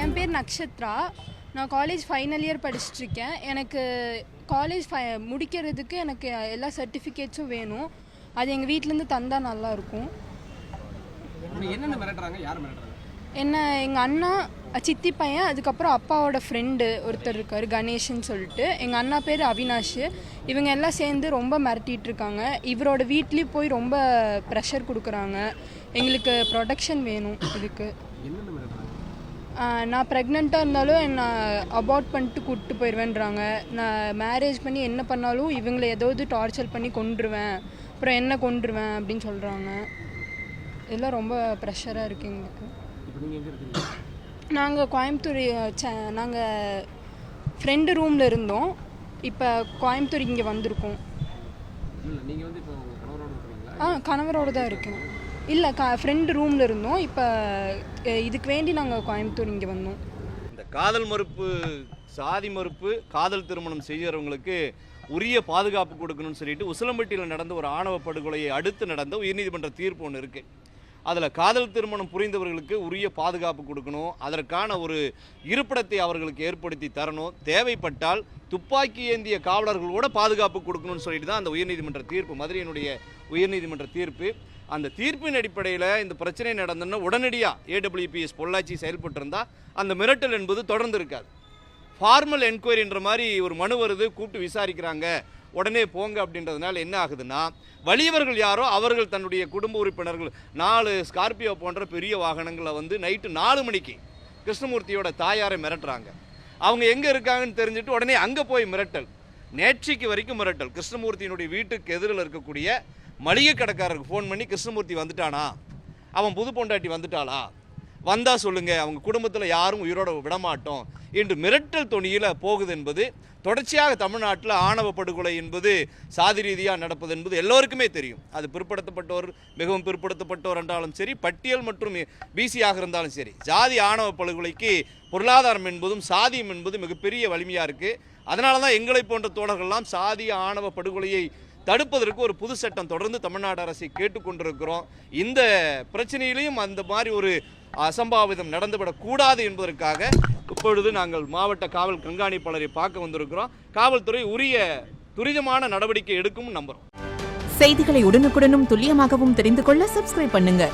என் பேர் நக்ஷத்ரா. நான் college final year படிச்சுட்ருக்கேன். எனக்கு காலேஜ் முடிக்கிறதுக்கு எனக்கு எல்லா சர்டிஃபிகேட்ஸும் வேணும். அது எங்கள் வீட்டிலேருந்து தந்தால் நல்லாயிருக்கும். என்ன எங்கள் அண்ணா சித்தி பையன், அதுக்கப்புறம் அப்பாவோட ஃப்ரெண்டு ஒருத்தர் இருக்கார் கணேஷ்ன்னு சொல்லிட்டு. எங்கள் அண்ணா பேர் அவினாஷ். இவங்க எல்லாம் சேர்ந்து ரொம்ப மிரட்டிகிட்டு இருக்காங்க. இவரோட வீட்லேயும் போய் ரொம்ப ப்ரெஷர் கொடுக்குறாங்க. எங்களுக்கு ப்ரொடெக்ஷன் வேணும். இதுக்கு நான் ப்ரெக்னெண்ட்டாக இருந்தாலும் என்னை அபார்ட் பண்ணிட்டு கூப்பிட்டு போயிடுவேன்றாங்க. நான் மேரேஜ் பண்ணி என்ன பண்ணாலும் இவங்களை ஏதாவது டார்ச்சர் பண்ணி கொன்றுவேன், அப்புறம் என்ன கொன்றுவேன் அப்படின்னு சொல்கிறாங்க. இதெல்லாம் ரொம்ப ப்ரெஷராக இருக்குது எங்களுக்கு. நாங்கள் கோயம்புத்தூர் நாங்கள் ஃப்ரெண்டு ரூமில் இருந்தோம். இப்போ கோயம்புத்தூர் இங்கே வந்திருக்கோம். கணவரோடு தான் இருக்கேன். இல்லை ஃப்ரெண்டு ரூமில் இருந்தோம். இப்போ இதுக்கு வேண்டி நாங்கள் கோயம்புத்தூர் இங்கே வந்தோம். இந்த காதல் மறுப்பு, சாதி மறுப்பு, காதல் திருமணம் செய்கிறவங்களுக்கு உரிய பாதுகாப்பு கொடுக்கணும்னு சொல்லிட்டு உசிலம்பட்டியில் நடந்த ஒரு ஆணவ படுகொலையை அடுத்து நடந்த உயர்நீதிமன்ற தீர்ப்பு ஒன்று இருக்குது. அதில் காதல் திருமணம் புரிந்தவர்களுக்கு உரிய பாதுகாப்பு கொடுக்கணும், அதற்கான ஒரு இருப்பிடத்தை அவர்களுக்கு ஏற்படுத்தி தரணும், தேவைப்பட்டால் துப்பாக்கி ஏந்திய காவலர்களோட பாதுகாப்பு கொடுக்கணும்னு சொல்லிட்டு தான் அந்த உயர்நீதிமன்ற தீர்ப்பு, மதுரையினுடைய உயர்நீதிமன்ற தீர்ப்பு. அந்த தீர்ப்பின் அடிப்படையில் இந்த பிரச்சனை நடந்ததுன்னா உடனடியாக AWPS பொள்ளாச்சி செயல்பட்டு இருந்தால் அந்த மிரட்டல் என்பது தொடர்ந்து இருக்காது. ஃபார்மல் என்கொயரின்ற மாதிரி ஒரு மனு வருது, கூப்பிட்டு விசாரிக்கிறாங்க, உடனே போங்க அப்படின்றதுனால என்ன ஆகுதுன்னா, வலியவர்கள் யாரோ அவர்கள் தன்னுடைய குடும்ப உறுப்பினர்கள் 4 ஸ்கார்பியோ போன்ற பெரிய வாகனங்களை வந்து நைட்டு 4 மணிக்கு கிருஷ்ணமூர்த்தியோட தாயாரை மிரட்டுறாங்க. அவங்க எங்கே இருக்காங்கன்னு தெரிஞ்சுட்டு உடனே அங்கே போய் மிரட்டல், நேற்றைக்கு வரைக்கும் மிரட்டல். கிருஷ்ணமூர்த்தியினுடைய வீட்டுக்கு எதிரில் இருக்கக்கூடிய மளிகை கடைக்காரருக்கு ஃபோன் பண்ணி, கிருஷ்ணமூர்த்தி வந்துட்டானா, அவன் புது பொண்டாட்டி வந்துட்டாளா, வந்தா சொல்லுங்க, அவங்க குடும்பத்தில் யாரும் உயிரோட விடமாட்டோம் என்று மிரட்டல் தொனியில் போகுது என்பது தொடர்ச்சியாக தமிழ்நாட்டில் ஆணவ படுகொலை என்பது சாதி ரீதியாக நடப்பது என்பது எல்லோருக்குமே தெரியும். அது பிற்படுத்தப்பட்டோர், மிகவும் பிற்படுத்தப்பட்டோர் என்றாலும் சரி, பட்டியல் மற்றும் பிசியாக இருந்தாலும் சரி, ஜாதி ஆணவ படுகொலைக்கு பொருளாதாரம் என்பதும் சாதியம் என்பது மிகப்பெரிய வலிமையாக இருக்குது. அதனால தான் எங்களை போன்ற தோழர்கள்லாம் சாதி ஆணவ படுகொலையை தடுப்பதற்கு ஒரு புது சட்டம் தொடர்ந்து தமிழ்நாடு அரசை கேட்டுக்கொண்டிருக்கிறோம். இந்த பிரச்சனையிலையும் அந்த மாதிரி ஒரு அசம்பாவிதம் நடந்துவிடக்கூடாது என்பதற்காக இப்பொழுது நாங்கள் மாவட்ட காவல் கண்காணிப்பாளரை பார்க்க வந்திருக்கிறோம். காவல்துறை உரிய துரிதமான நடவடிக்கை எடுக்கும் நம்புகிறோம். செய்திகளை உடனுக்குடனும் துல்லியமாகவும் தெரிந்து கொள்ள சப்ஸ்கிரைப் பண்ணுங்க.